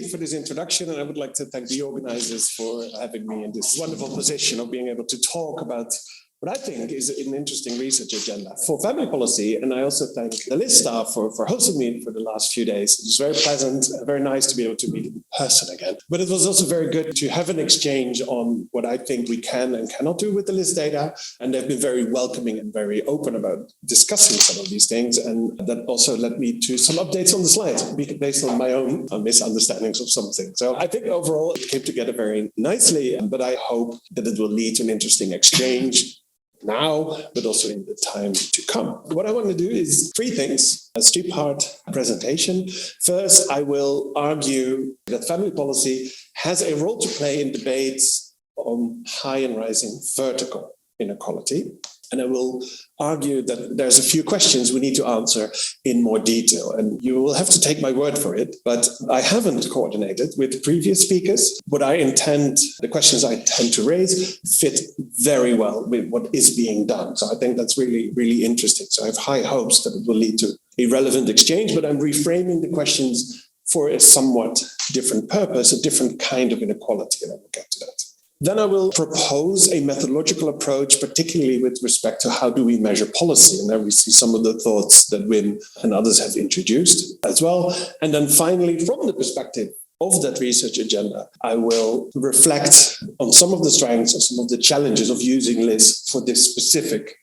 for this introduction, and I would like to thank the organizers for having me in this wonderful position of being able to talk about what I think is an interesting research agenda for family policy. And I also thank the LIS staff for hosting me for the last few days. It was very pleasant, very nice to be able to meet in person again. But it was also very good to have an exchange on what I think we can and cannot do with the LIS data. And they've been very welcoming and very open about discussing some of these things. And that also led me to some updates on the slides based on my own misunderstandings of something. So I think overall it came together very nicely, but I hope that it will lead to an interesting exchange now, but also in the time to come. What I want to do is three things, a three-part presentation. First, I will argue that family policy has a role to play in debates on high and rising vertical inequality. And I will argue that there's a few questions we need to answer in more detail. And you will have to take my word for it, but I haven't coordinated with previous speakers. The questions I intend to raise fit very well with what is being done. So I think that's really, really interesting. So I have high hopes that it will lead to a relevant exchange, but I'm reframing the questions for a somewhat different purpose, a different kind of inequality, and I will get to that. Then I will propose a methodological approach, particularly with respect to how do we measure policy. And then we see some of the thoughts that Wim and others have introduced as well. And then finally, from the perspective of that research agenda, I will reflect on some of the strengths and some of the challenges of using LIS for this specific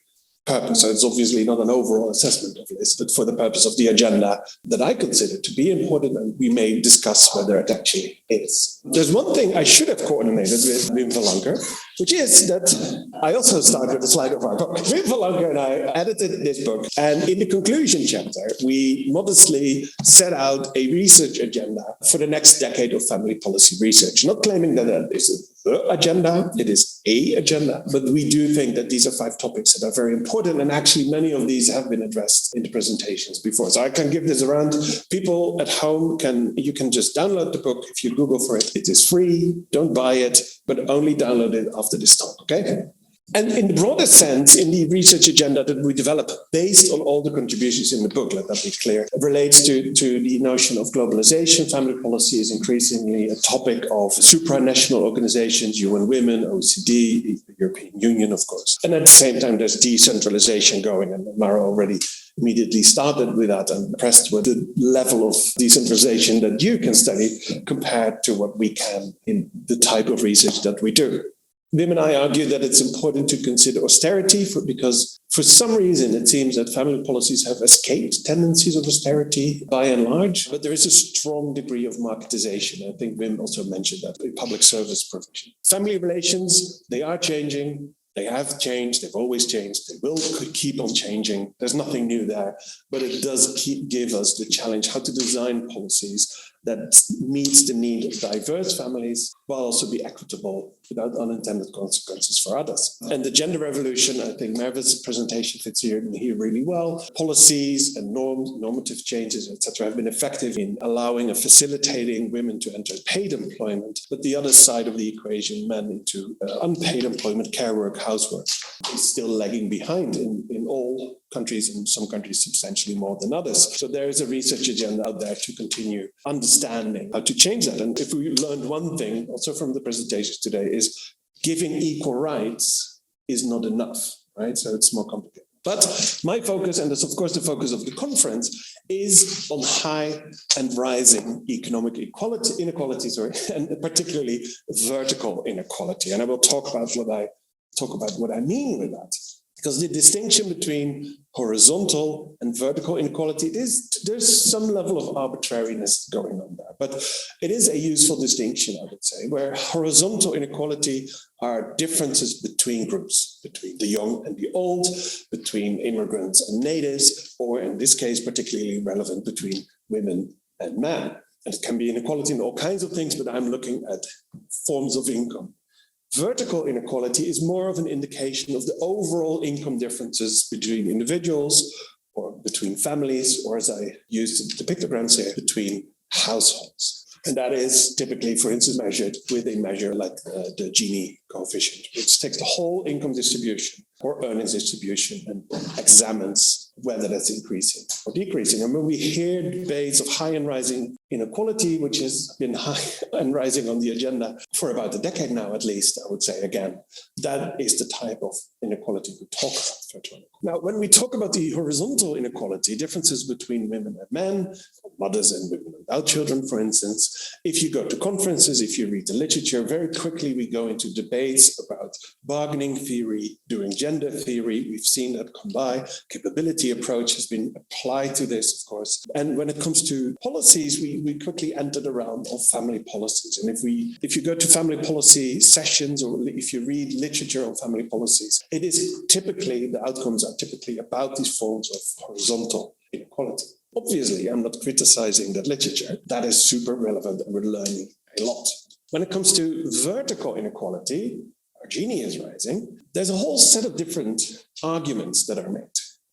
purpose. So it's obviously not an overall assessment of LIS, but for the purpose of the agenda that I consider to be important, and we may discuss whether it actually is. There's one thing I should have coordinated with Wim Verlanker, which is that I also started with a slide of our book. Wim Verlanker and I edited this book, and in the conclusion chapter, we modestly set out a research agenda for the next decade of family policy research, not claiming that that is the agenda, it is a agenda, but we do think that these are 5 topics that are very important, and actually many of these have been addressed in the presentations before. So I can give this around. People at home you can just download the book. If you Google for it, it is free. Don't buy it, but only download it after this talk, okay? And in the broader sense, in the research agenda that we develop, based on all the contributions in the book, let that be clear, it relates to the notion of globalization. Family policy is increasingly a topic of supranational organizations, UN Women, OECD, the European Union, of course. And at the same time, there's decentralization going, and Mara already immediately started with that and impressed with the level of decentralization that you can study compared to what we can in the type of research that we do. Wim and I argue that it's important to consider austerity because for some reason it seems that family policies have escaped tendencies of austerity by and large, but there is a strong degree of marketization. I think Wim also mentioned that in public service provision. Family relations, they are changing. They have changed. They've always changed. They will keep on changing. There's nothing new there, but it does give us the challenge how to design policies that meets the need of diverse families while also be equitable without unintended consequences for others. And the gender revolution, I think Merve's presentation fits here really well. Policies and normative changes, etc., have been effective in allowing and facilitating women to enter paid employment. But the other side of the equation, men into unpaid employment, care work, housework, is still lagging behind in all countries, and some countries substantially more than others. So there is a research agenda out there to continue understanding how to change that. And if we learned one thing also from the presentations today is giving equal rights is not enough, right? So it's more complicated. But my focus, and that's of course the focus of the conference, is on high and rising economic inequality, and particularly vertical inequality. And I will talk about what I mean with that. Because the distinction between horizontal and vertical inequality, there's some level of arbitrariness going on there. But it is a useful distinction, I would say, where horizontal inequality are differences between groups, between the young and the old, between immigrants and natives, or in this case, particularly relevant between women and men. And it can be inequality in all kinds of things, but I'm looking at forms of income. Vertical inequality is more of an indication of the overall income differences between individuals or between families, or as I used the pictograms here, between households. And that is typically, for instance, measured with a measure like the Gini coefficient, which takes the whole income distribution or earnings distribution and examines whether that's increasing or decreasing. And when we hear debates of high and rising inequality, which has been high and rising on the agenda for about a decade now, at least, I would say again. That is the type of inequality we talk about. Now, when we talk about the horizontal inequality, differences between women and men, mothers and women without children, for instance, if you go to conferences, if you read the literature, very quickly we go into debates about bargaining theory, doing gender theory. We've seen that come by. Capability approach has been applied to this, of course. And when it comes to policies, we quickly enter the realm of family policies. And if you go to family policy sessions, or if you read literature on family policies, it is typically, the outcomes are typically about these forms of horizontal inequality. Obviously, I'm not criticizing that literature. That is super relevant and we're learning a lot. When it comes to vertical inequality, our Gini is rising, there's a whole set of different arguments that are made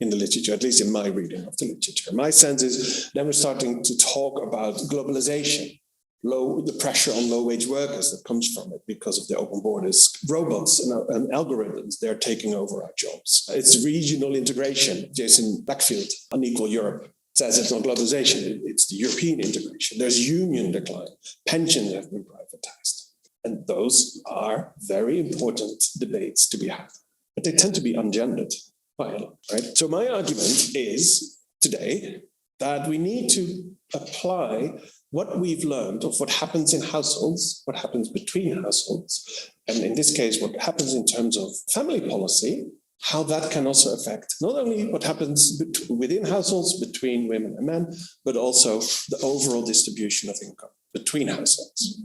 in the literature, at least in my reading of the literature. My sense is then we're starting to talk about globalization, the pressure on low-wage workers that comes from it because of the open borders, robots and algorithms, they're taking over our jobs. It's regional integration. Jason Blackfield, Unequal Europe, says it's not globalization, it's the European integration. There's union decline. Pensions have been privatized. And those are very important debates to be had. But they tend to be ungendered. Right? So my argument is today that we need to apply what we've learned of what happens in households, what happens between households, and in this case, what happens in terms of family policy, how that can also affect not only what happens within households between women and men, but also the overall distribution of income between households.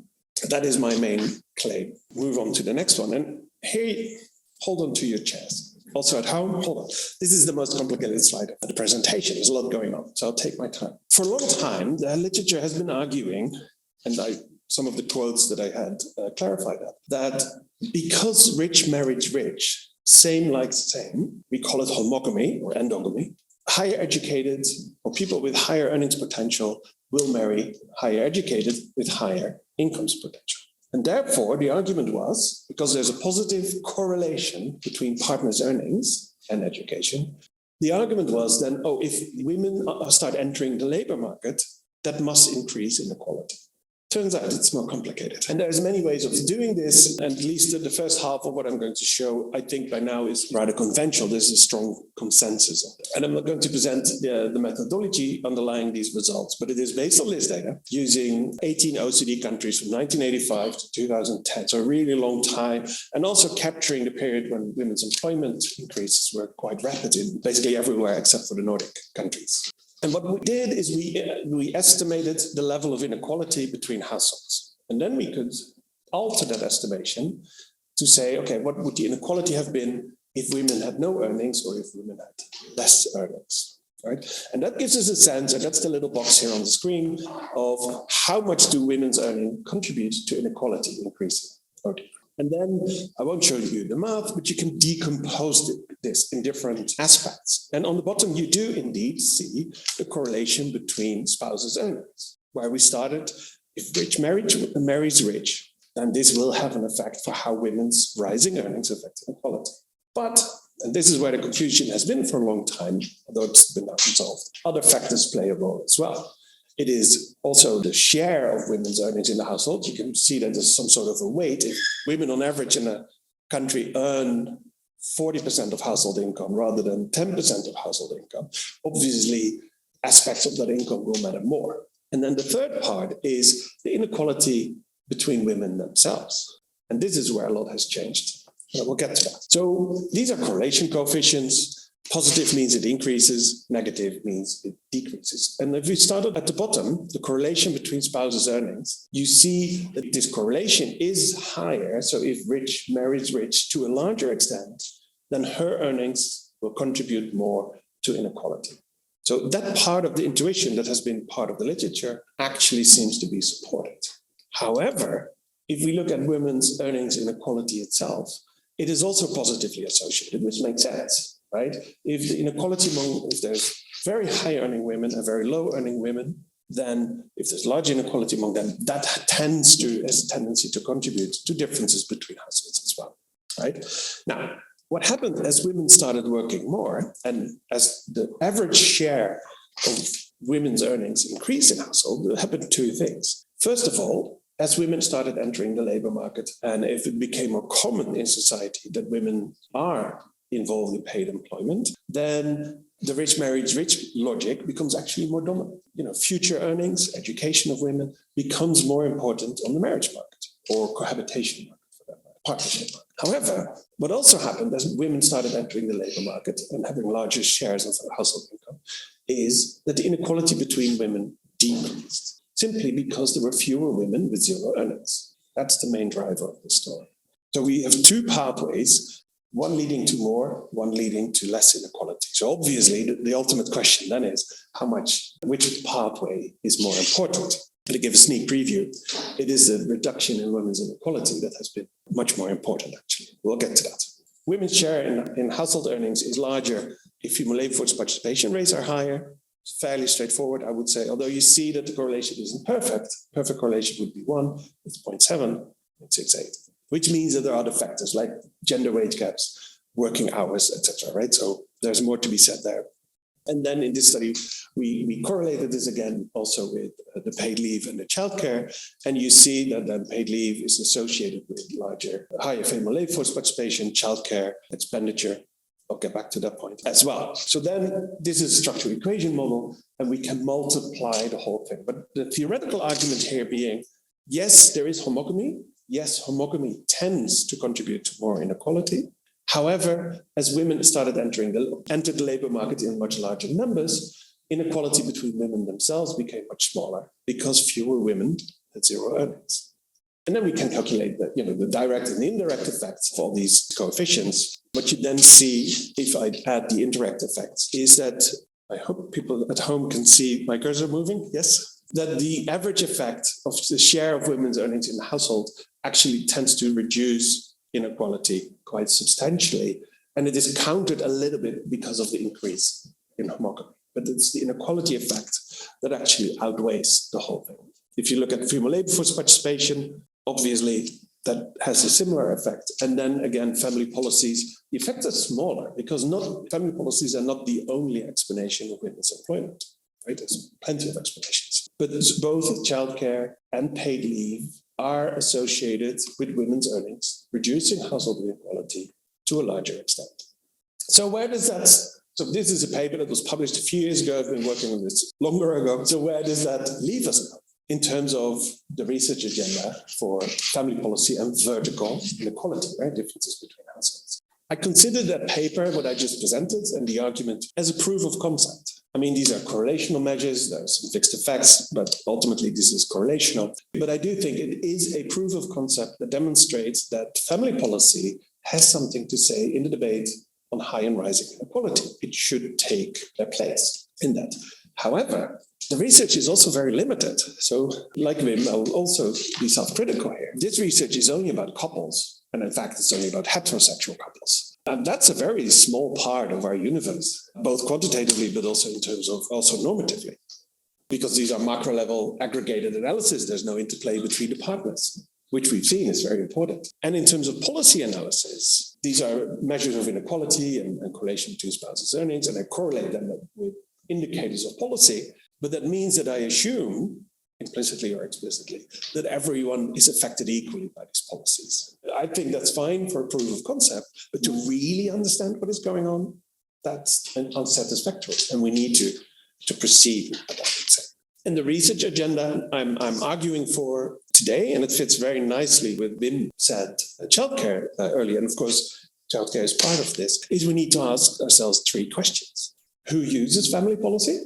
That is my main claim. Move on to the next one. And here, hold on to your chairs. Also at home, hold on. This is the most complicated slide of the presentation. There's a lot going on, so I'll take my time. For a long time, the literature has been arguing, and some of the quotes that I had clarify that because rich marries rich, same like same, we call it homogamy or endogamy, higher educated or people with higher earnings potential will marry higher educated with higher incomes potential. And therefore, the argument was, because there's a positive correlation between partners' earnings and education, the argument was then, if women start entering the labor market, that must increase inequality. Turns out it's more complicated. And there's many ways of doing this, and at least the first half of what I'm going to show, I think by now is rather conventional. There's a strong consensus on it. And I'm not going to present the methodology underlying these results, but it is based on LIS data using 18 OECD countries from 1985 to 2010, so a really long time, and also capturing the period when women's employment increases were quite rapid in basically everywhere except for the Nordic countries. And what we did is we estimated the level of inequality between households. And then we could alter that estimation to say, okay, what would the inequality have been if women had no earnings or if women had less earnings, right? And that gives us a sense, and that's the little box here on the screen, of how much do women's earnings contribute to inequality increasing. Okay. And then I won't show you the math, but you can decompose this in different aspects. And on the bottom, you do indeed see the correlation between spouses' earnings, where we started, if rich marries rich, then this will have an effect for how women's rising earnings affect inequality. But, and this is where the confusion has been for a long time, although it's been now resolved, other factors play a role as well. It is also the share of women's earnings in the household. You can see that there's some sort of a weight. If women on average in a country earn 40% of household income rather than 10% of household income, obviously aspects of that income will matter more. And then the third part is the inequality between women themselves. And this is where a lot has changed. And we'll get to that. So these are correlation coefficients. Positive means it increases, negative means it decreases. And if we started at the bottom, the correlation between spouses' earnings, you see that this correlation is higher. So if rich marries rich to a larger extent, then her earnings will contribute more to inequality. So that part of the intuition that has been part of the literature actually seems to be supported. However, if we look at women's earnings inequality itself, it is also positively associated, which makes sense. Right? If the inequality if there's very high earning women and very low earning women, then if there's large inequality among them, that has a tendency to contribute to differences between households as well. Right? Now, what happened as women started working more and as the average share of women's earnings increased in household, there happened two things. First of all, as women started entering the labor market, and if it became more common in society that women are involved in paid employment, then the rich marries rich logic becomes actually more dominant. Future earnings, education of women becomes more important on the marriage market or cohabitation market, for that matter, partnership market. However, what also happened as women started entering the labor market and having larger shares of household income is that the inequality between women decreased, simply because there were fewer women with zero earnings. That's the main driver of the story. So we have two pathways, one leading to more, one leading to less inequality. So obviously, the ultimate question then is which pathway is more important? To give a sneak preview, it is the reduction in women's inequality that has been much more important, actually. We'll get to that. Women's share in household earnings is larger if female labor force participation rates are higher. It's fairly straightforward, I would say, although you see that the correlation isn't perfect. Perfect correlation would be 1, it's 0.7, 0.68, which means that there are other factors like gender wage gaps, working hours, etc. Right? So there's more to be said there. And then in this study, we correlated this again also with the paid leave and the childcare. And you see that then paid leave is associated with higher female labor force participation, childcare expenditure. I'll get back to that point as well. So then this is a structural equation model, and we can multiply the whole thing. But the theoretical argument here being, yes, there is homogamy. Yes, homogamy tends to contribute to more inequality. However, as women started entered the labor market in much larger numbers, inequality between women themselves became much smaller because fewer women had zero earnings. And then we can calculate the direct and the indirect effects of all these coefficients. What you then see, if I add the indirect effects, is that I hope people at home can see my cursor moving. Yes, that the average effect of the share of women's earnings in the household actually tends to reduce inequality quite substantially. And it is countered a little bit because of the increase in homogamy. But it's the inequality effect that actually outweighs the whole thing. If you look at female labor force participation, obviously that has a similar effect. And then again, family policies, the effects are smaller because family policies are not the only explanation of women's employment. Right? There's plenty of explanations. But both childcare and paid leave are associated with women's earnings, reducing household inequality to a larger extent. So this is a paper that was published a few years ago. I've been working on this longer ago. So where does that leave us now in terms of the research agenda for family policy and vertical inequality, right? Differences between households? I consider that paper, what I just presented, and the argument as a proof of concept. I mean, these are correlational measures. There are some fixed effects, but ultimately this is correlational. But I do think it is a proof of concept that demonstrates that family policy has something to say in the debate on high and rising inequality. It should take a place in that. However, the research is also very limited. So like Wim, I'll also be self-critical here. This research is only about couples. And in fact, it's only about heterosexual couples. And that's a very small part of our universe, both quantitatively, but also in terms of also normatively. Because these are macro level aggregated analysis, there's no interplay between the partners, which we've seen is very important. And in terms of policy analysis, these are measures of inequality and correlation between spouses' earnings, and I correlate them with indicators of policy. But that means that I assume, implicitly or explicitly, that everyone is affected equally by these policies. I think that's fine for a proof of concept, but to really understand what is going on, that's unsatisfactory, and we need to proceed with what I would say. And the research agenda I'm arguing for today, and it fits very nicely with Wim said childcare earlier, and of course, childcare is part of this, is we need to ask ourselves 3 questions. Who uses family policy?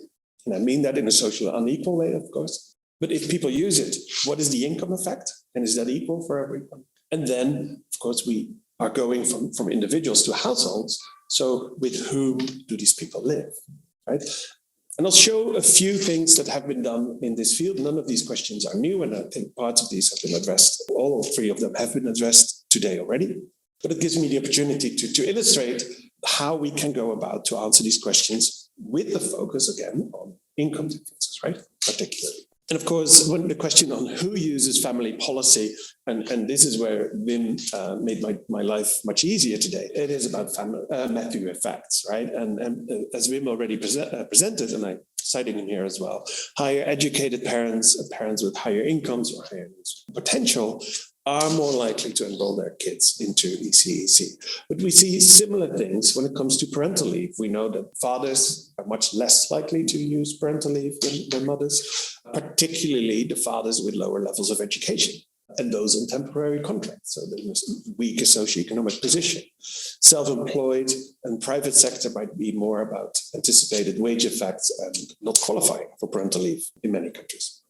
And I mean that in a socially unequal way, of course. But if people use it, what is the income effect? And is that equal for everyone? And then, of course, we are going from individuals to households. So with whom do these people live, right? And I'll show a few things that have been done in this field. None of these questions are new, and I think parts of these have been addressed. All 3 of them have been addressed today already. But it gives me the opportunity to illustrate how we can go about to answer these questions with the focus, again, on income differences, right? Particularly. And of course, when the question on who uses family policy, and this is where Wim made my life much easier today, it is about Matthew effects, right? And as Wim already presented, and I citing in here as well. Higher educated parents, parents with higher incomes or higher potential, are more likely to enroll their kids into ECEC. But we see similar things when it comes to parental leave. We know that fathers are much less likely to use parental leave than mothers, particularly the fathers with lower levels of education and those in temporary contracts, so the weaker socioeconomic position. Self-employed and private sector might be more about anticipated wage effects and not qualifying for parental leave in many countries.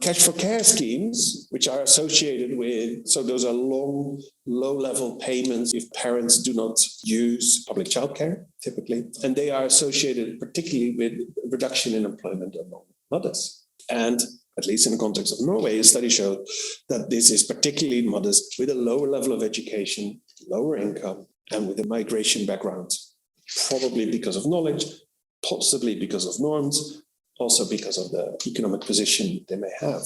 Cash for care schemes, which are associated with, so those are long, low-level payments if parents do not use public childcare, typically, and they are associated particularly with reduction in employment among mothers. And at least in the context of Norway, a study showed that this is particularly mothers with a lower level of education, lower income, and with a migration background, probably because of knowledge, possibly because of norms, also because of the economic position they may have.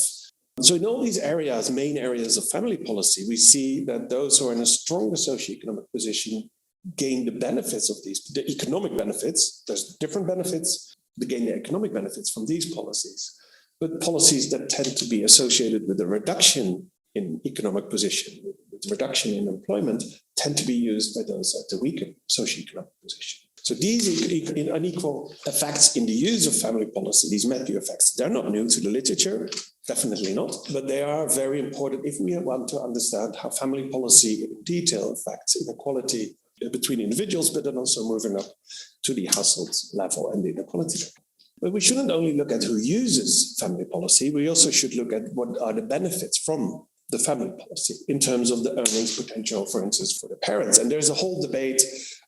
So in all these areas, main areas of family policy, we see that those who are in a stronger socioeconomic position gain the benefits of these, the economic benefits. There's different benefits, they gain the economic benefits from these policies. But policies that tend to be associated with a reduction in economic position, with reduction in employment, tend to be used by those at the weaker socioeconomic position. So these unequal effects in the use of family policy, these Matthew effects, they're not new to the literature, definitely not, but they are very important if we want to understand how family policy in detail affects inequality between individuals, but then also moving up to the household level and the inequality level. But we shouldn't only look at who uses family policy, we also should look at what are the benefits from the family policy in terms of the earnings potential, for instance, for the parents. And there's a whole debate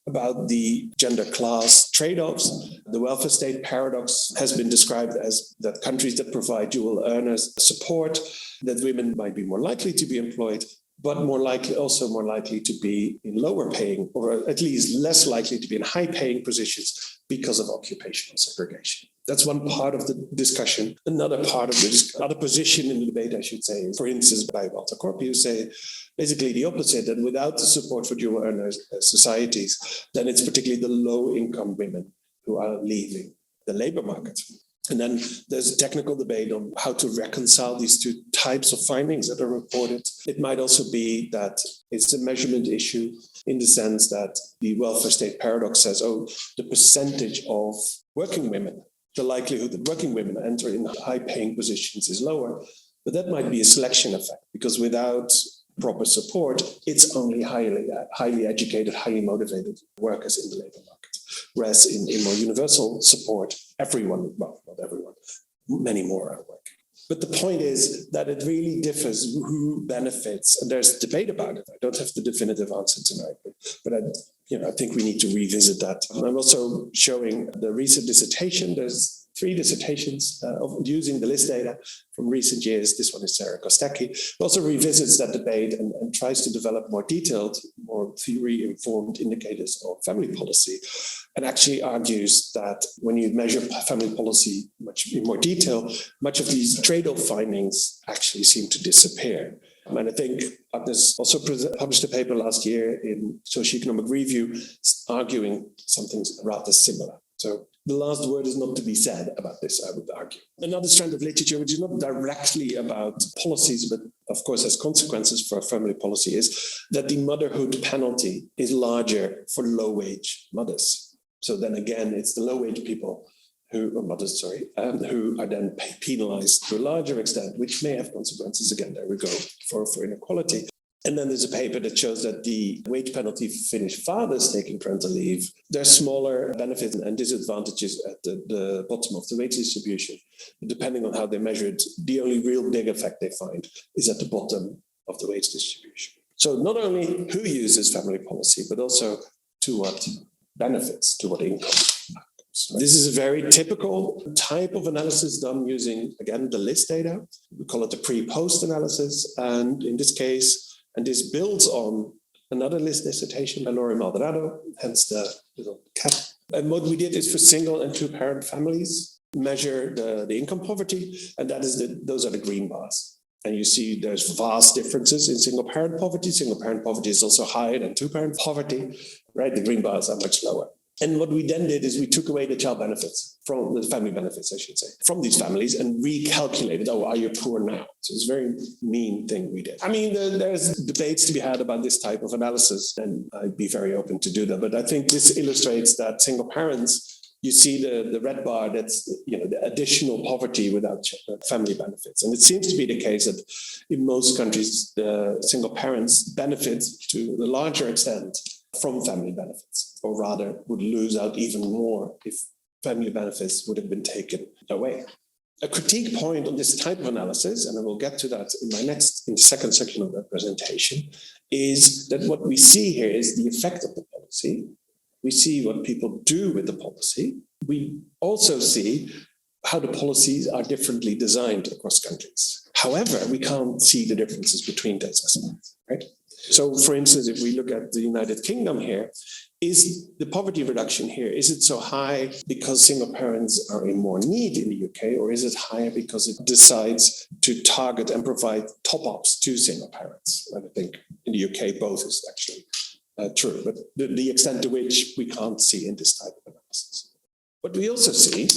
about the gender class trade-offs. The welfare state paradox has been described as that countries that provide dual earners support, that women might be more likely to be employed, but more likely to be in lower paying, or at least less likely to be in high paying positions because of occupational segregation. That's one part of the discussion. Another part of the other position in the debate, I should say, is, for instance, by Walter Korpi, who say basically the opposite, that without the support for dual earners societies, then it's particularly the low-income women who are leaving the labor market. And then there's a technical debate on how to reconcile these two types of findings that are reported. It might also be that it's a measurement issue in the sense that the welfare state paradox says, the percentage of working women, the likelihood that working women enter in high-paying positions is lower. But that might be a selection effect, because without proper support, it's only highly educated, highly motivated workers in the labor market. Whereas in more universal support, everyone, well, not everyone, many more are working. But the point is that it really differs who benefits, and there's debate about it. I don't have the definitive answer tonight, but I think we need to revisit that. I'm also showing the recent dissertation. There's 3 dissertations of using the LIS data from recent years. This one is Sarah Kostecki, who also revisits that debate and tries to develop more detailed, more theory-informed indicators of family policy, and actually argues that when you measure family policy much in more detail, much of these trade-off findings actually seem to disappear. And I think Agnes also published a paper last year in Socioeconomic Review arguing something rather similar. So the last word is not to be said about this, I would argue. Another strand of literature, which is not directly about policies, but of course has consequences for family policy, is that the motherhood penalty is larger for low-wage mothers. So then again, it's the low-wage people who are then penalized to a larger extent, which may have consequences, again, there we go, for inequality. And then there's a paper that shows that the wage penalty for Finnish fathers taking parental leave, there's smaller benefits and disadvantages at the bottom of the wage distribution. Depending on how they measure it, the only real big effect they find is at the bottom of the wage distribution. So not only who uses family policy, but also to what benefits, to what income. So this is a very typical type of analysis done using, again, the LIS data. We call it the pre-post analysis. And in this case, and this builds on another LIS dissertation by Lori Maldonado, hence the little cat. And what we did is for single and 2-parent families, measure the income poverty, and those are the green bars. And you see there's vast differences in single-parent poverty. Single-parent poverty is also higher than 2-parent poverty, right? The green bars are much lower. And what we then did is we took away the child benefits, from the family benefits, I should say, from these families and recalculated, oh, are you poor now? So it's a very mean thing we did. I mean, there's debates to be had about this type of analysis, and I'd be very open to do that. But I think this illustrates that single parents, you see the red bar, that's the additional poverty without family benefits. And it seems to be the case that in most countries, the single parents benefit to the larger extent from family benefits, or rather would lose out even more if family benefits would have been taken away. A critique point on this type of analysis, and I will get to that in the second section of that presentation, is that what we see here is the effect of the policy. We see what people do with the policy. We also see how the policies are differently designed across countries. However, we can't see the differences between those aspects, right? So, for instance, if we look at the United Kingdom here, is the poverty reduction here, is it so high because single parents are in more need in the UK, or is it higher because it decides to target and provide top-ups to single parents? And I think in the UK, both is actually true, but the extent to which we can't see in this type of analysis. But we also see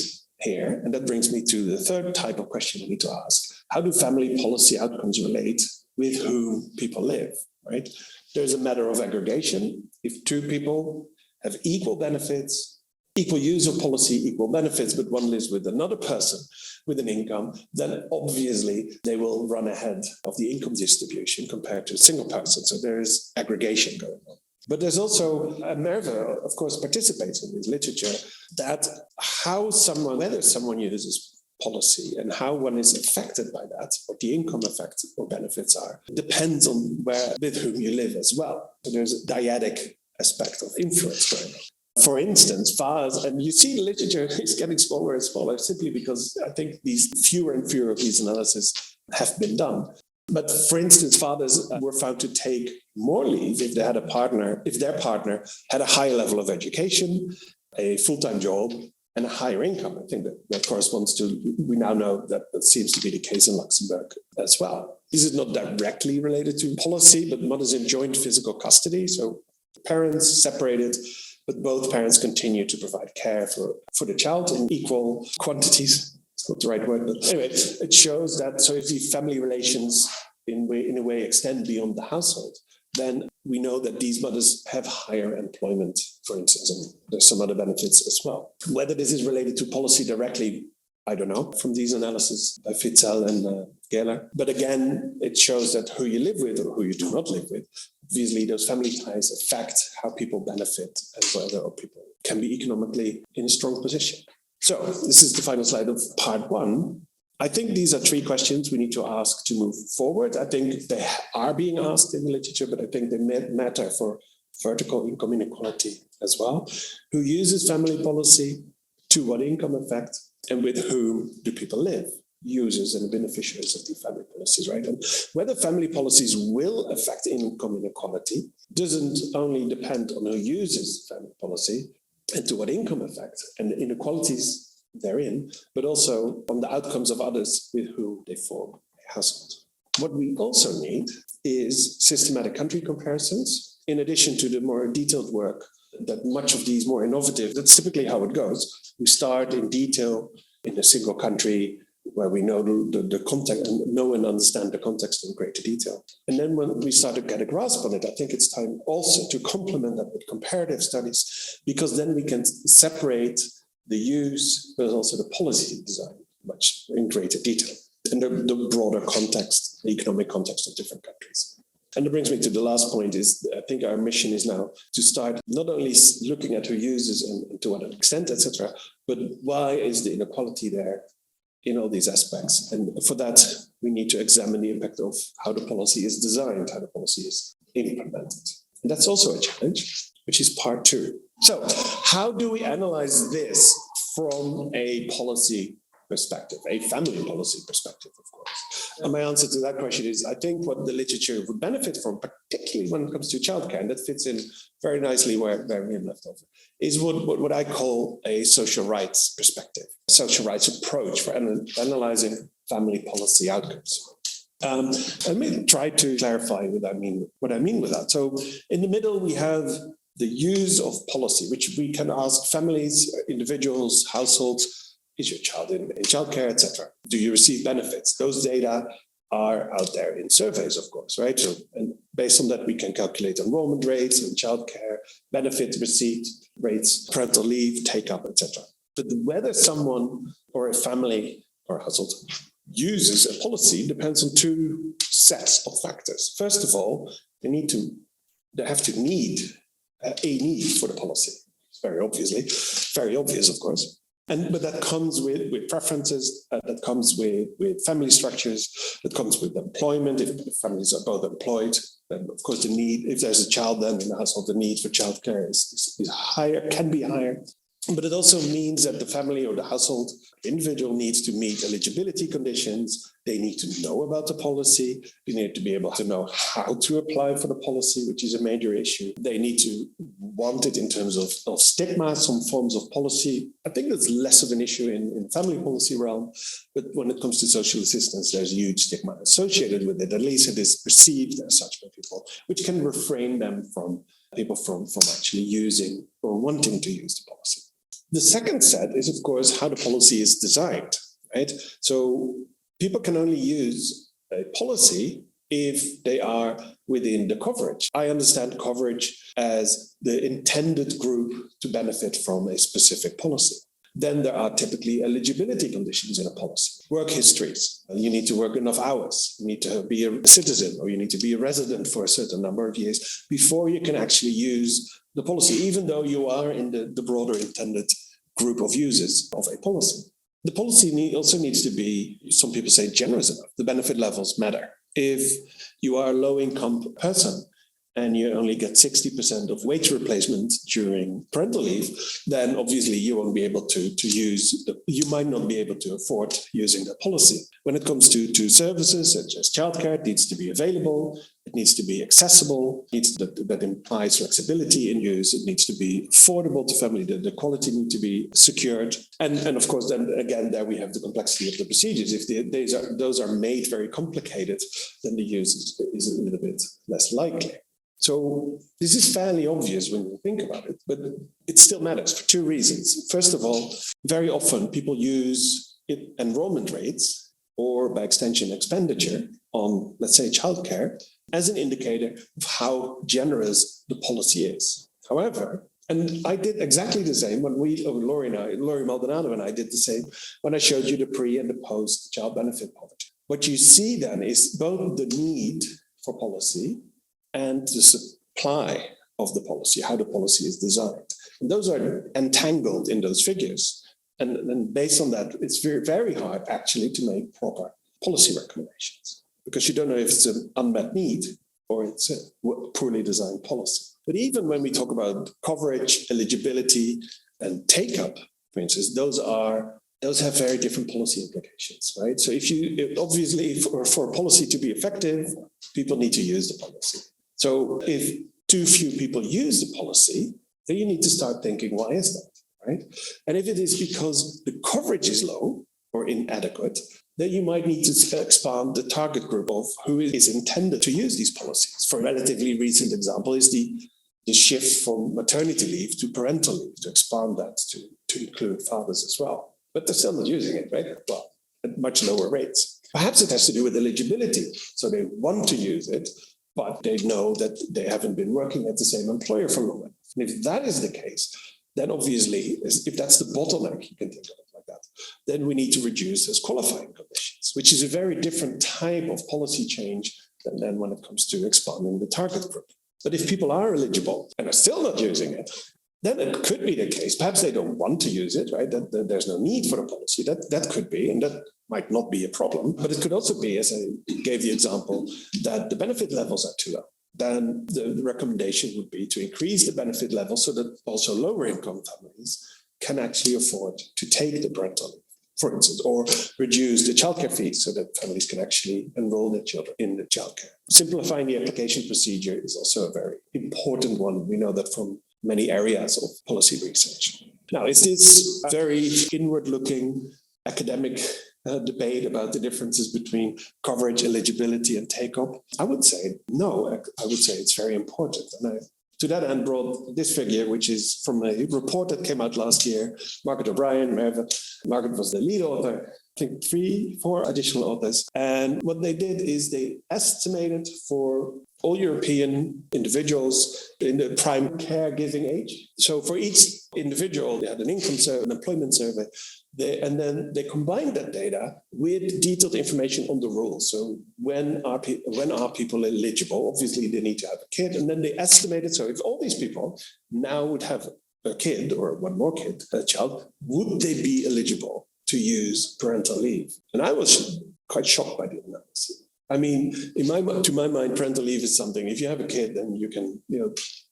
here, and that brings me to the third type of question we need to ask, how do family policy outcomes relate with whom people live, right? There's a matter of aggregation. If two people have equal benefits, equal use of policy, equal benefits, but one lives with another person with an income, then obviously they will run ahead of the income distribution compared to a single person. So there is aggregation going on. But there's also, Merva, of course, participates in this literature, that whether someone uses policy and how one is affected by that, what the income effect or benefits are, depends on with whom you live as well. So there's a dyadic aspect of influence going on. For instance, fathers, and you see the literature is getting smaller and smaller simply because I think fewer and fewer of these analyses have been done. But for instance, fathers were found to take more leave if their partner had a higher level of education, a full-time job, and a higher income. I think that corresponds to, we now know that seems to be the case in Luxembourg as well. This is not directly related to policy, but mothers in joint physical custody. So parents separated, but both parents continue to provide care for the child in equal quantities. It's not the right word, but anyway, it shows that, so if the family relations in a way extend beyond the household, then we know that these mothers have higher employment, for instance, and there's some other benefits as well. Whether this is related to policy directly, I don't know, from these analyses by Fitzel and Geller. But again, it shows that who you live with or who you do not live with, obviously those family ties affect how people benefit and whether people can be economically in a strong position. So this is the final slide of part one. I think these are three questions we need to ask to move forward. I think they are being asked in the literature, but I think they matter for vertical income inequality as well. Who uses family policy? To what income effect? And with whom do people live? Users and beneficiaries of the family policies, right? And whether family policies will affect income inequality doesn't only depend on who uses family policy and to what income effect and the inequalities therein, but also on the outcomes of others with whom they form a household. What we also need is systematic country comparisons, in addition to the more detailed work that much of these more innovative, that's typically how it goes. We start in detail in a single country where we know the context and know and understand the context in greater detail. And then when we start to get a grasp on it, I think it's time also to complement that with comparative studies, because then we can separate the use, but also the policy design much in greater detail, and the broader context, the economic context of different countries. And that brings me to the last point is, I think our mission is now to start not only looking at who uses and to what extent, etc., but why is the inequality there in all these aspects? And for that, we need to examine the impact of how the policy is designed, how the policy is implemented. And that's also a challenge, which is part two. So how do we analyze this from a policy perspective, a family policy perspective, of course? And my answer to that question is, I think what the literature would benefit from, particularly when it comes to childcare, and that fits in very nicely where we have left off, is what I call a social rights perspective, a social rights approach for analyzing family policy outcomes. Let me try to clarify what I mean with that. So in the middle, we have the use of policy, which we can ask families, individuals, households, is your child in childcare, etc.? Do you receive benefits? Those data are out there in surveys, of course, right? So, and based on that, we can calculate enrollment rates and childcare, benefit receipt rates, parental leave, take-up, etc. But whether someone or a family or a household uses a policy depends on two sets of factors. First of all, they have to need a need for the policy. It's very obvious, of course. But that comes with preferences, that comes with family structures, that comes with employment. If families are both employed, then of course the need, if there's a child then in the household, the need for childcare is higher, can be higher. But it also means that the family or the household individual needs to meet eligibility conditions. They need to know about the policy. They need to be able to know how to apply for the policy, which is a major issue. They need to want it in terms of stigma, some forms of policy. I think that's less of an issue in family policy realm. But when it comes to social assistance, there's huge stigma associated with it. At least it is perceived as such by people, which can refrain them from actually using or wanting to use the policy. The second set is, of course, how the policy is designed, right? So people can only use a policy if they are within the coverage. I understand coverage as the intended group to benefit from a specific policy. Then there are typically eligibility conditions in a policy. Work histories. You need to work enough hours. You need to be a citizen or you need to be a resident for a certain number of years before you can actually use the policy, even though you are in the broader intended group of users of a policy. The policy also needs to be, some people say, generous enough. The benefit levels matter. If you are a low-income person and you only get 60% of wage replacement during parental leave, then obviously you won't be able to use, you might not be able to afford using the policy. When it comes to services such as childcare, it needs to be available, it needs to be accessible, that implies flexibility in use, it needs to be affordable to family, the quality needs to be secured. And of course, then again, there we have the complexity of the procedures. If those are made very complicated, then the use is a little bit less likely. So this is fairly obvious when you think about it, but it still matters for two reasons. First of all, very often people use enrollment rates or by extension expenditure on, let's say, childcare as an indicator of how generous the policy is. However, and I did exactly the same when Laurie Maldonado and I did the same when I showed you the pre and the post child benefit poverty. What you see then is both the need for policy and the supply of the policy, how the policy is designed. And those are entangled in those figures. And based on that, it's very, very hard actually to make proper policy recommendations because you don't know if it's an unmet need or it's a poorly designed policy. But even when we talk about coverage, eligibility, and take-up, for instance, those have very different policy implications, right? So obviously for a policy to be effective, people need to use the policy. So if too few people use the policy, then you need to start thinking, why is that, right? And if it is because the coverage is low or inadequate, then you might need to expand the target group of who is intended to use these policies. For a relatively recent example is the shift from maternity leave to parental leave, to expand that to include fathers as well. But they're still not using it, right? Well, at much lower rates. Perhaps it has to do with eligibility. So they want to use it, but they know that they haven't been working at the same employer for long enough. And if that is the case, then obviously, if that's the bottleneck, you can think of it like that, then we need to reduce those qualifying conditions, which is a very different type of policy change than when it comes to expanding the target group. But if people are eligible and are still not using it, then it could be the case. Perhaps they don't want to use it, right? That there's no need for the policy. That could be, and that might not be a problem. But it could also be, as I gave the example, that the benefit levels are too low. Then the recommendation would be to increase the benefit level so that also lower income families can actually afford to take the parental leave, for instance, or reduce the childcare fees so that families can actually enroll their children in the childcare. Simplifying the application procedure is also a very important one. We know that from many areas of policy research. Now, is this very inward-looking academic debate about the differences between coverage, eligibility, and take-up? I would say no. I would say it's very important. And to that end, brought this figure, which is from a report that came out last year. Margaret O'Brien, Margaret was the lead author, I think 3-4 additional authors. And what they did is they estimated for all European individuals in the prime caregiving age. So for each individual, they had an income survey, an employment survey, and then they combined that data with detailed information on the rules. So when are people eligible? Obviously, they need to have a kid. And then they estimated, so if all these people now would have a kid or one more kid, a child, would they be eligible to use parental leave? And I was quite shocked by the analysis. I mean, to my mind, parental leave is something, if you have a kid, then you can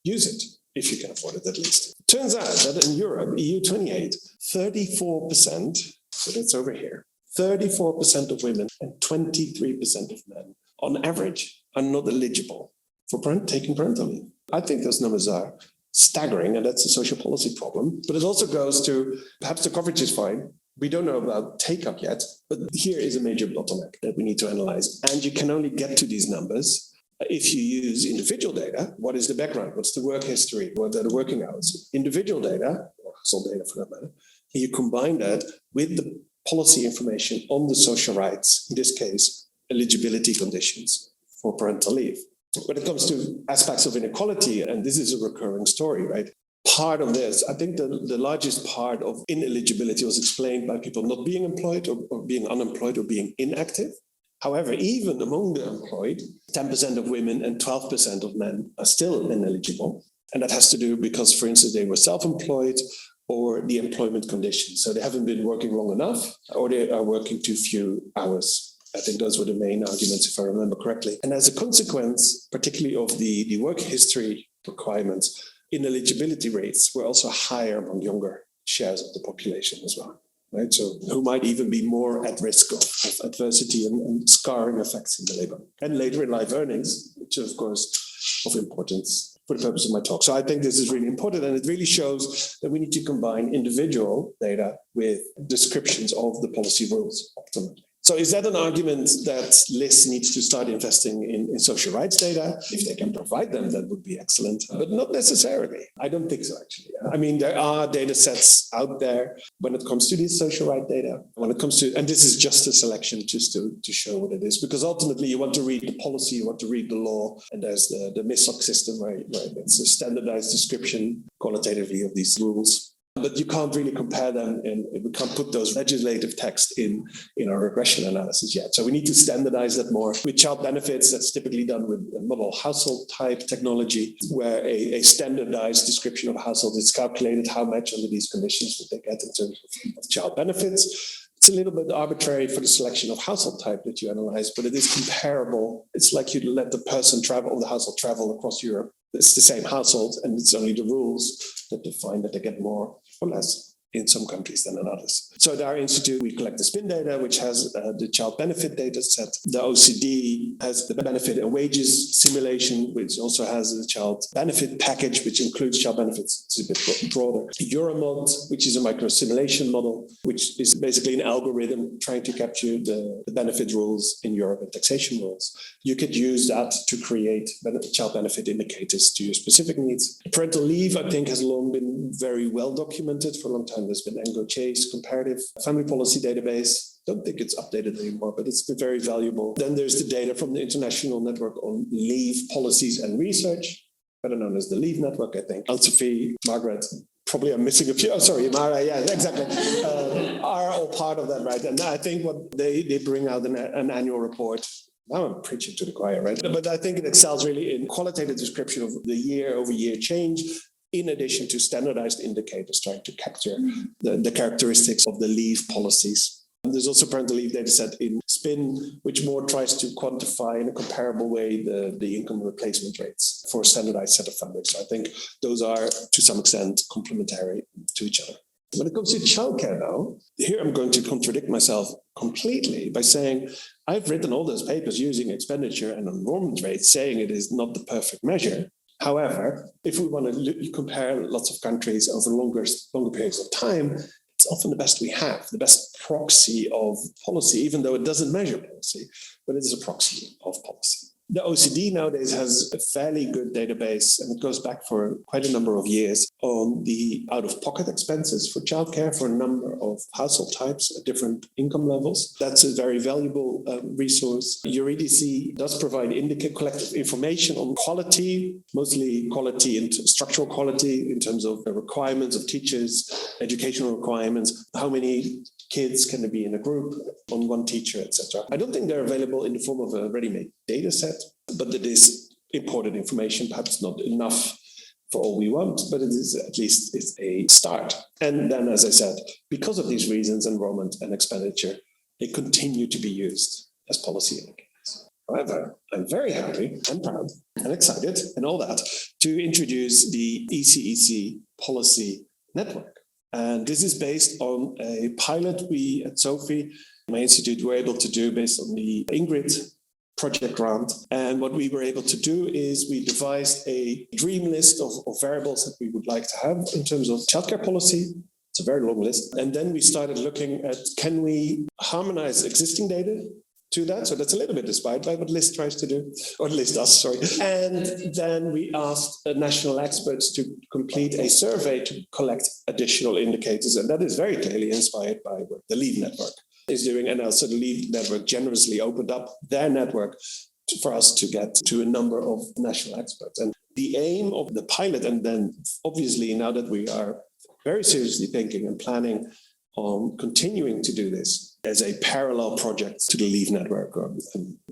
use it, if you can afford it at least. Turns out that in Europe, EU 28, 34%, so that's over here, 34% of women and 23% of men, on average, are not eligible for taking parental leave. I think those numbers are staggering, and that's a social policy problem. But it also goes to, perhaps the coverage is fine. We don't know about take-up yet, but here is a major bottleneck that we need to analyze. And you can only get to these numbers if you use individual data. What is the background? What's the work history? What are the working hours? Individual data, or household data for that matter, and you combine that with the policy information on the social rights, in this case, eligibility conditions for parental leave. When it comes to aspects of inequality, and this is a recurring story, right? Part of this, I think the largest part of ineligibility was explained by people not being employed or being unemployed or being inactive. However, even among the employed, 10% of women and 12% of men are still ineligible. And that has to do because, for instance, they were self-employed or the employment conditions. So they haven't been working long enough or they are working too few hours. I think those were the main arguments, if I remember correctly. And as a consequence, particularly of the work history requirements, ineligibility rates were also higher among younger shares of the population as well, right? So who might even be more at risk of adversity and scarring effects in the labor. And later in life earnings, which is, of course, of importance for the purpose of my talk. So I think this is really important, and it really shows that we need to combine individual data with descriptions of the policy rules optimally. So is that an argument that LIS needs to start investing in social rights data? If they can provide them, that would be excellent, but not necessarily. I don't think so, actually. I mean, there are data sets out there when it comes to these social right data, when it comes to, and this is just a selection just to show what it is, because ultimately you want to read the policy, you want to read the law, and there's the MISOC system, right? It's a standardized description qualitatively of these rules. But you can't really compare them, and we can't put those legislative text in our regression analysis yet. So we need to standardize that more. With child benefits, that's typically done with a model household type technology, where a standardized description of households is calculated how much under these conditions would they get in terms of child benefits. It's a little bit arbitrary for the selection of household type that you analyze, but it is comparable. It's like you let the person travel, or the household travel across Europe. It's the same household, and it's only the rules that define that they get more or less in some countries than in others. So at our institute, we collect the SPIN data, which has the child benefit data set. The OECD has the benefit and wages simulation, which also has the child benefit package, which includes child benefits. It's a bit broader. Euromod, which is a micro simulation model, which is basically an algorithm trying to capture the benefit rules in Europe and taxation rules. You could use that to create child benefit indicators to your specific needs. Parental leave, I think, has long been very well documented for a long time. There's been Chase comparative family policy database. Don't think it's updated anymore, but it's been very valuable. Then there's the data from the International Network on Leave Policies and Research, better known as the Leave Network, I think. Anne-Sophie, Margaret, probably I'm missing a few. Oh, sorry, Mara, yeah, exactly. Are all part of that, right? And I think what they bring out an annual report. Now I'm preaching to the choir, right? But I think it excels really in qualitative description of the year-over-year change, in addition to standardized indicators trying to capture the characteristics of the leave policies. And there's also parental leave data set in SPIN, which more tries to quantify in a comparable way the income replacement rates for a standardized set of families. So I think those are, to some extent, complementary to each other. When it comes to childcare now, here I'm going to contradict myself completely by saying I've written all those papers using expenditure and enrollment rates, saying it is not the perfect measure. However, if we want to compare lots of countries over longer periods of time, it's often the best we have, the best proxy of policy, even though it doesn't measure policy, but it is a proxy of policy. The OECD nowadays has a fairly good database, and it goes back for quite a number of years, on the out-of-pocket expenses for childcare for a number of household types at different income levels. That's a very valuable resource. ECEC does provide collective information on quality, mostly quality and structural quality in terms of the requirements of teachers, educational requirements, how many kids can there be in a group on one teacher, etc. I don't think they're available in the form of a ready-made data set, but it is important information, perhaps not enough for all we want, but it is at least it's a start. And then, as I said, because of these reasons, enrollment and expenditure, they continue to be used as policy indicators. However, I'm very happy and proud and excited and all that to introduce the ECEC policy network. And this is based on a pilot we at SOFI, my institute, were able to do based on the Ingrid project grant. And what we were able to do is we devised a dream list of variables that we would like to have in terms of childcare policy. It's a very long list. And then we started looking at, can we harmonize existing data to that? So that's a little bit inspired by what LIS tries to do, or LIS does, sorry. And then we asked national experts to complete a survey to collect additional indicators. And that is very clearly inspired by what the LEAD network is doing. And also the LEAD network generously opened up their network for us to get to a number of national experts. And the aim of the pilot, and then obviously now that we are very seriously thinking and planning on continuing to do this as a parallel project to the LEAD network,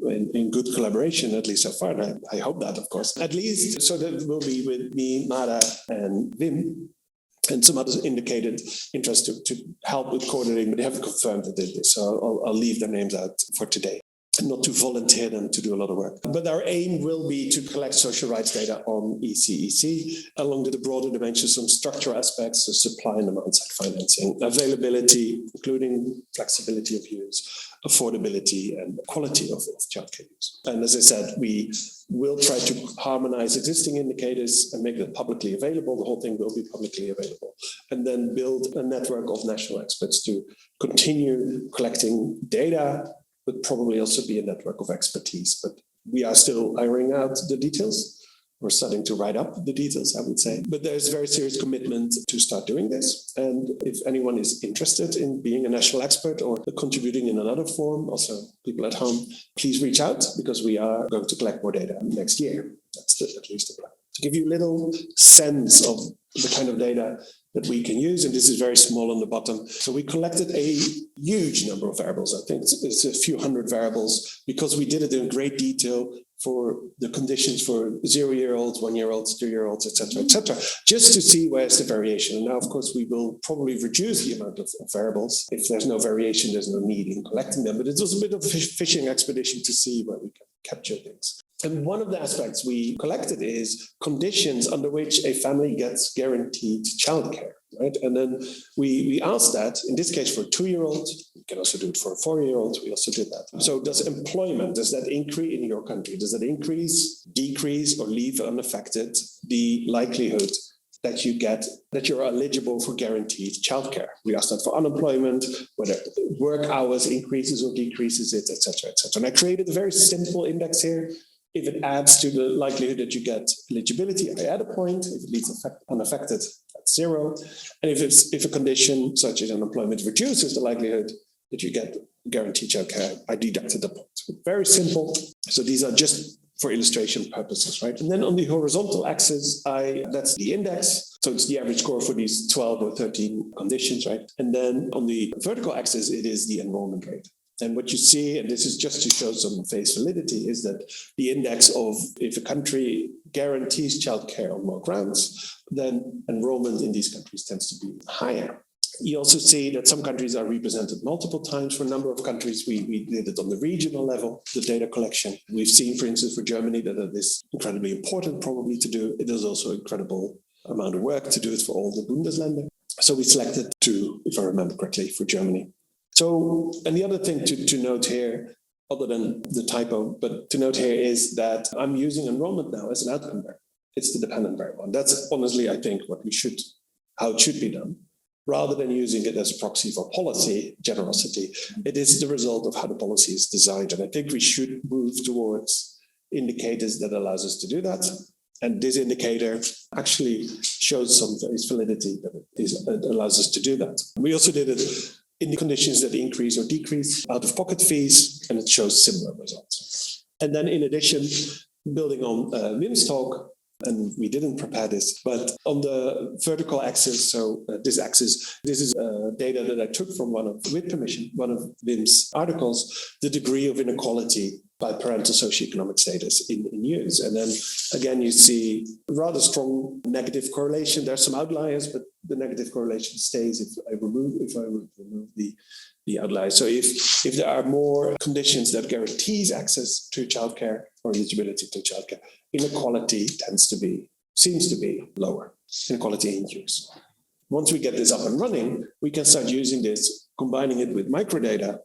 in good collaboration, at least so far. And I hope that, of course, at least. So that will be with me, Mara, and Wim, and some others indicated interest to help with coordinating, but they haven't confirmed that they did this. So I'll leave their names out for today, and not to volunteer them to do a lot of work. But our aim will be to collect social rights data on ECEC along the broader dimensions, some structural aspects, so supply and demand-side financing, availability, including flexibility of use, affordability, and quality of childcare use. And as I said, we will try to harmonize existing indicators and make them publicly available. The whole thing will be publicly available. And then build a network of national experts to continue collecting data, would probably also be a network of expertise. But we are still ironing out the details. We're starting to write up the details, I would say. But there's very serious commitment to start doing this. And if anyone is interested in being a national expert or contributing in another form, also people at home, please reach out, because we are going to collect more data next year. That's at least the plan. To give you a little sense of the kind of data that we can use, and this is very small on the bottom. So we collected a huge number of variables. I think it's a few hundred variables, because we did it in great detail for the conditions for 0-year-olds, 1-year-olds, 2-year-olds, et cetera, just to see where's the variation. And now, of course, we will probably reduce the amount of variables. If there's no variation, there's no need in collecting them. But it was a bit of a fishing expedition to see where we can capture things. And one of the aspects we collected is conditions under which a family gets guaranteed childcare, right? And then we asked that, in this case, for a 2-year-old. We can also do it for a 4-year-old. We also did that. So does employment, does that increase in your country? Does that increase, decrease, or leave unaffected the likelihood that you're eligible for guaranteed childcare? We asked that for unemployment, whether work hours increases or decreases it, et cetera, et cetera. And I created a very simple index here. If it adds to the likelihood that you get eligibility, I add a point. If it leaves unaffected, that's 0. And if a condition such as unemployment reduces the likelihood that you get guaranteed childcare, I deducted a point. Very simple. So these are just for illustration purposes, right? And then on the horizontal axis, that's the index. So it's the average score for these 12 or 13 conditions, right? And then on the vertical axis, it is the enrollment rate. And what you see, and this is just to show some face validity, is that the index of if a country guarantees childcare on more grounds, then enrollment in these countries tends to be higher. You also see that some countries are represented multiple times. For a number of countries, we did it on the regional level, the data collection. We've seen, for instance, for Germany, that it is incredibly important probably to do. It is also an incredible amount of work to do it for all the Bundesländer. So we selected 2, if I remember correctly, for Germany. So, and the other thing to note here, other than the typo, but to note here is that I'm using enrollment now as an outcome variable. It's the dependent variable. And that's honestly, I think, how it should be done. Rather than using it as a proxy for policy generosity, it is the result of how the policy is designed. And I think we should move towards indicators that allows us to do that. And this indicator actually shows some validity that it allows us to do that. We also did it in the conditions that increase or decrease out-of-pocket fees, and it shows similar results. And then in addition, building on Wim's talk, and we didn't prepare this, but on the vertical axis, so this axis, this is data that I took from with permission, one of Wim's articles, the degree of inequality by parental socioeconomic status in years. And then again, you see rather strong negative correlation. There are some outliers, but the negative correlation stays if I remove the outliers. So if there are more conditions that guarantees access to childcare or eligibility to childcare, inequality seems to be lower, inequality in use. Once we get this up and running, we can start using this, combining it with microdata,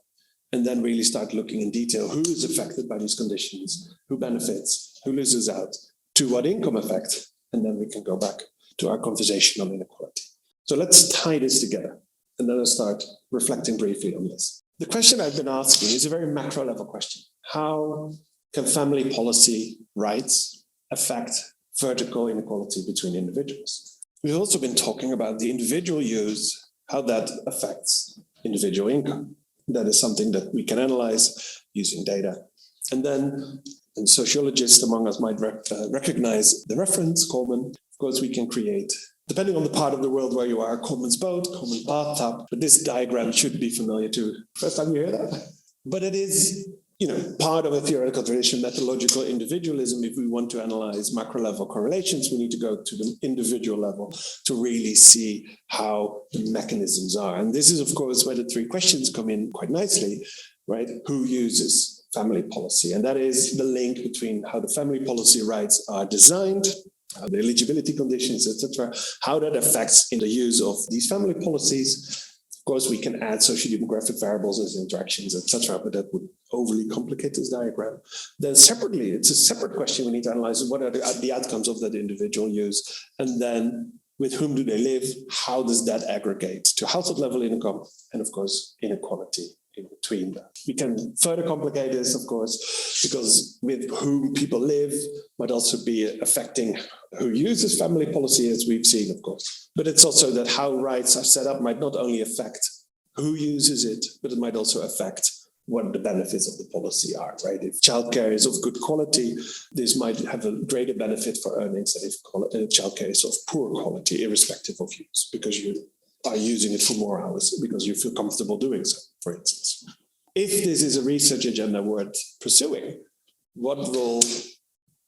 and then really start looking in detail who is affected by these conditions, who benefits, who loses out, to what income effect, and then we can go back to our conversation on inequality. So let's tie this together, and then I'll start reflecting briefly on this. The question I've been asking is a very macro level question. How can family policy rights affect vertical inequality between individuals? We've also been talking about the individual use, how that affects individual income. That is something that we can analyze using data. And then sociologists among us might recognize the reference, Coleman. Of course, we can create, depending on the part of the world where you are, Coleman's boat, Coleman bathtub. But this diagram should be familiar to first time you hear that. But it is, part of a theoretical tradition, methodological individualism. If we want to analyze macro level correlations, we need to go to the individual level to really see how the mechanisms are. And this is, of course, where the three questions come in quite nicely, right? Who uses family policy? And that is the link between how the family policy rights are designed, how the eligibility conditions, etc., how that affects in the use of these family policies. Of course, we can add socio-demographic variables as interactions, etc., but that would overly complicate this diagram. Then separately, it's a separate question we need to analyze. What are the outcomes of that individual use? And then with whom do they live? How does that aggregate to household level income? And of course, inequality in between that. We can further complicate this, of course, because with whom people live might also be affecting who uses family policy, as we've seen, of course. But it's also that how rights are set up might not only affect who uses it, but it might also affect what the benefits of the policy are, right? If childcare is of good quality, this might have a greater benefit for earnings than if childcare is of poor quality, irrespective of use, because you are using it for more hours because you feel comfortable doing so, for instance. If this is a research agenda worth pursuing, what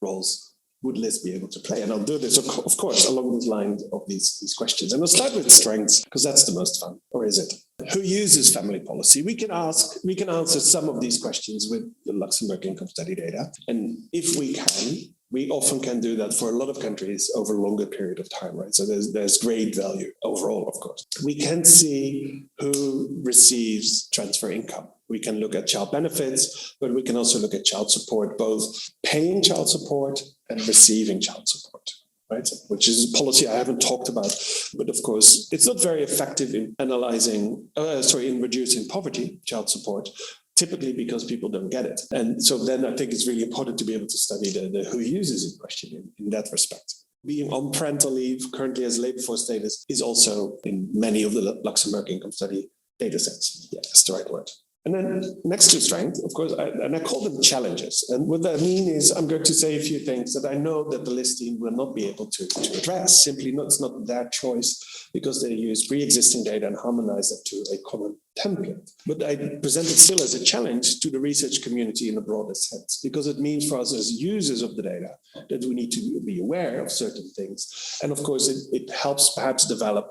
roles would LIS be able to play? And I'll do this, of course, along the lines of these questions. And we'll start with strengths, because that's the most fun, or is it? Who uses family policy? We can answer some of these questions with the Luxembourg income study data. And if we can, we often can do that for a lot of countries over a longer period of time, right? So there's great value overall, of course. We can see who receives transfer income. We can look at child benefits, but we can also look at child support, both paying child support and receiving child support, right? Which is a policy I haven't talked about, but of course, it's not very effective in in reducing poverty, child support, typically because people don't get it. And so then I think it's really important to be able to study the who uses in question in that respect. Being on parental leave currently as labor force status is also in many of the Luxembourg income study data sets. Yeah, that's the right word. And then next to strength, of course, I call them challenges. And what that means is I'm going to say a few things that I know that the LIS team will not be able to address. Simply, it's not their choice because they use pre-existing data and harmonize it to a common template. But I present it still as a challenge to the research community in the broadest sense, because it means for us as users of the data that we need to be aware of certain things. And of course, it helps perhaps develop,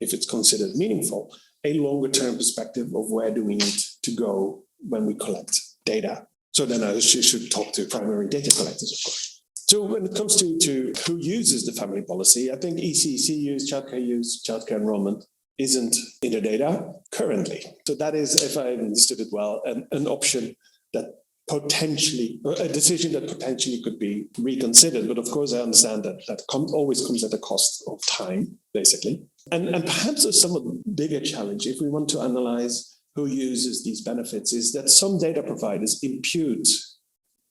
if it's considered meaningful, a longer term perspective of where do we need to go when we collect data. So then I should talk to primary data collectors, of course. So when it comes to who uses the family policy, I think ECEC use, childcare enrollment isn't in the data currently. So that is, if I understood it well, an option that potentially, a decision that potentially could be reconsidered. But of course, I understand that always comes at a cost of time, basically. And perhaps a somewhat bigger challenge, if we want to analyze who uses these benefits, is that some data providers impute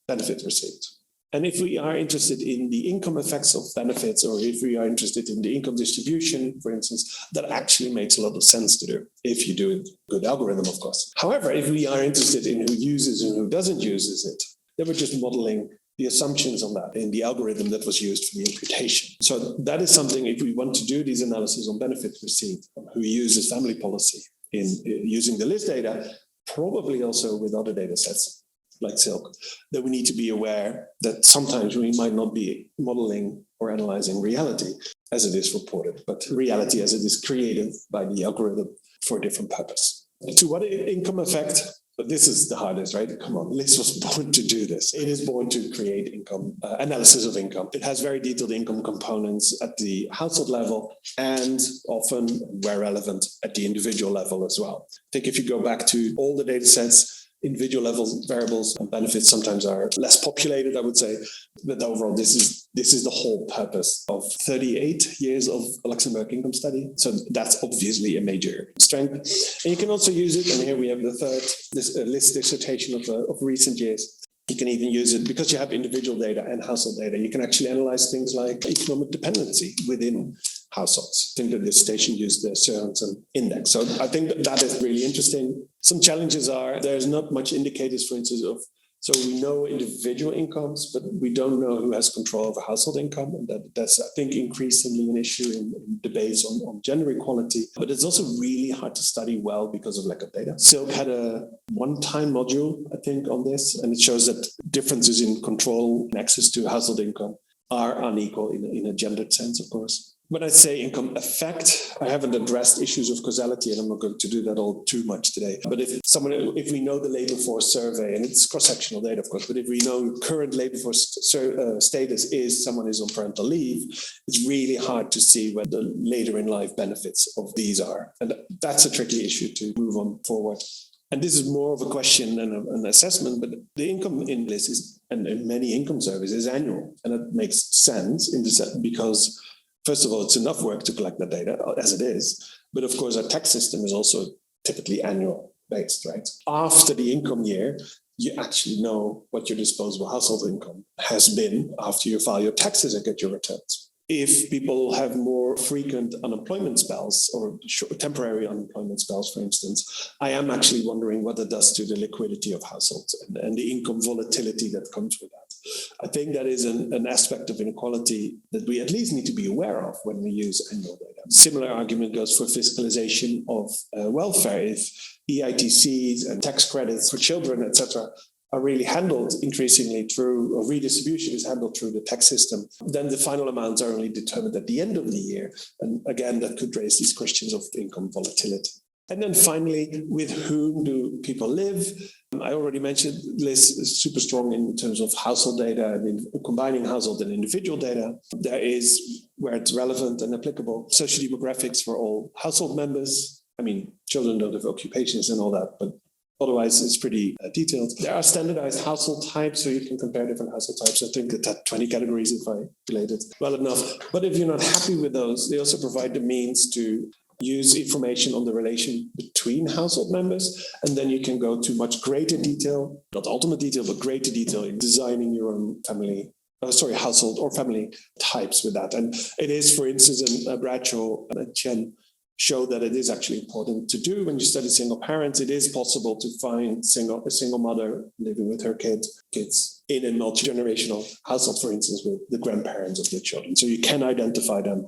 benefit received. And if we are interested in the income effects of benefits, or if we are interested in the income distribution, for instance, that actually makes a lot of sense to do, if you do a good algorithm, of course. However, if we are interested in who uses and who doesn't use it, then we're just modeling the assumptions on that in the algorithm that was used for the imputation. So that is something, if we want to do these analyses on benefit received, who uses family policy in using the LIS data, probably also with other data sets like Silk, that we need to be aware that sometimes we might not be modeling or analyzing reality as it is reported, but reality as it is created by the algorithm for a different purpose. To what income effect? But this is the hardest, right? Come on, LIS was born to do this. It is born to create income, analysis of income. It has very detailed income components at the household level and often, where relevant, at the individual level as well. I think if you go back to all the data sets, individual level variables and benefits sometimes are less populated, I would say. But overall, this is the whole purpose of 38 years of Luxembourg income study. So that's obviously a major strength. And you can also use it, and here we have the third, this LIS dissertation of recent years. You can even use it because you have individual data and household data. You can actually analyze things like economic dependency within households. I think that this station used the Sørensen index. So I think that is really interesting. Some challenges are there's not much indicators, for instance, so we know individual incomes, but we don't know who has control over household income. And that's, I think, increasingly an issue in debates on gender equality. But it's also really hard to study well because of lack of data. Silk had a one-time module, I think, on this, and it shows that differences in control and access to household income are unequal in a gendered sense, of course. When I say income effect, I haven't addressed issues of causality, and I'm not going to do that all too much today. But if we know the labor force survey, and it's cross-sectional data, of course, but if we know current labor force status is someone is on parental leave, it's really hard to see what the later in life benefits of these are. And that's a tricky issue to move on forward. And this is more of a question than an assessment, but the income in LIS is, and in many income surveys, is annual. And it makes sense because first of all, it's enough work to collect the data as it is. But of course, our tax system is also typically annual based, right? After the income year, you actually know what your disposable household income has been after you file your taxes and get your returns. If people have more frequent unemployment spells or temporary unemployment spells, for instance, I am actually wondering what that does to the liquidity of households and the income volatility that comes with that. I think that is an aspect of inequality that we at least need to be aware of when we use annual data. Similar argument goes for fiscalization of welfare. If EITCs and tax credits for children, etc., are really handled increasingly through, or redistribution is handled through the tax system, then the final amounts are only determined at the end of the year. And again, that could raise these questions of income volatility. And then finally, with whom do people live? I already mentioned LIS is super strong in terms of household data and in combining household and individual data. There is, where it's relevant and applicable, sociodemographics for all household members. I mean, children don't have occupations and all that, but otherwise, it's pretty detailed. There are standardized household types, so you can compare different household types. I think that 20 categories, if I relate it well enough. But if you're not happy with those, they also provide the means to use information on the relation between household members. And then you can go to much greater detail, not ultimate detail, but greater detail in designing your own household or family types with that. And it is, for instance, Bradshaw and Chen show that it is actually important to do. When you study single parents, it is possible to find a single mother living with her kids in a multi-generational household, for instance, with the grandparents of the children. So you can identify them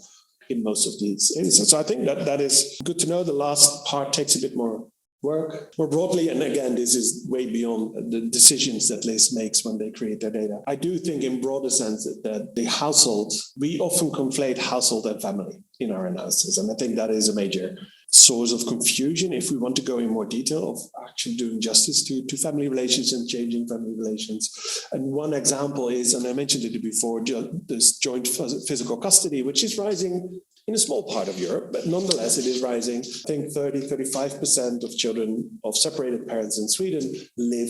in most of these instances. So I think that is good to know. The last part takes a bit more work more broadly. And again, this is way beyond the decisions that LIS makes when they create their data. I do think in broader sense that the household, we often conflate household and family in our analysis. And I think that is a major source of confusion if we want to go in more detail of actually doing justice to family relations and changing family relations. And one example is, and I mentioned it before, this joint physical custody, which is rising in a small part of Europe, but nonetheless, it is rising. I think 35% of children of separated parents in Sweden live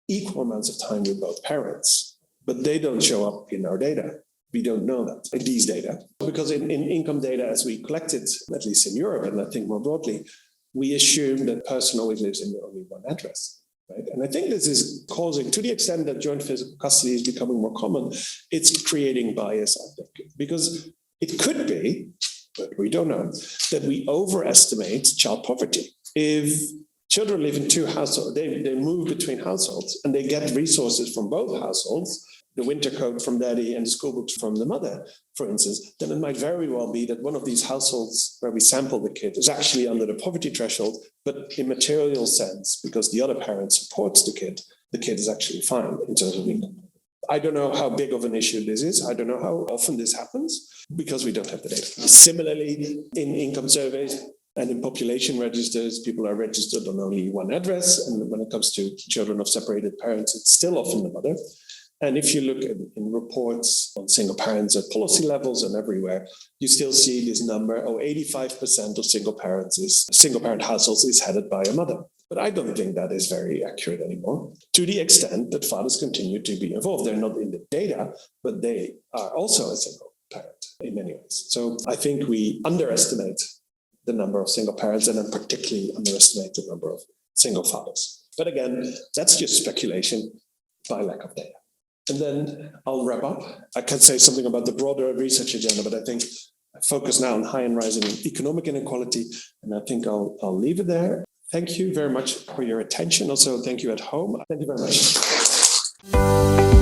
equal amounts of time with both parents, but they don't show up in our data. We don't know that in these data, because in income data, as we collect it, at least in Europe, and I think more broadly, we assume that person always lives in only one address. right? And I think this is causing, to the extent that joint physical custody is becoming more common, it's creating bias, I think, because it could be, but we don't know, that we overestimate child poverty. If children live in two households, they move between households and they get resources from both households, the winter coat from daddy and the school books from the mother, for instance, then it might very well be that one of these households where we sample the kid is actually under the poverty threshold, but in material sense, because the other parent supports the kid is actually fine in terms of income. I don't know how big of an issue this is. I don't know how often this happens because we don't have the data. Similarly, in income surveys and in population registers, people are registered on only one address. And when it comes to children of separated parents, it's still often the mother. And if you look in reports on single parents at policy levels and everywhere, you still see this number, 85% of single parent households is headed by a mother. But I don't think that is very accurate anymore, to the extent that fathers continue to be involved. They're not in the data, but they are also a single parent in many ways. So I think we underestimate the number of single parents and then particularly underestimate the number of single fathers. But again, that's just speculation by lack of data. And then I'll wrap up. I can say something about the broader research agenda, but I think I focus now on high and rising economic inequality, and I think I'll leave it there. Thank you very much for your attention. Also, thank you at home. Thank you very much.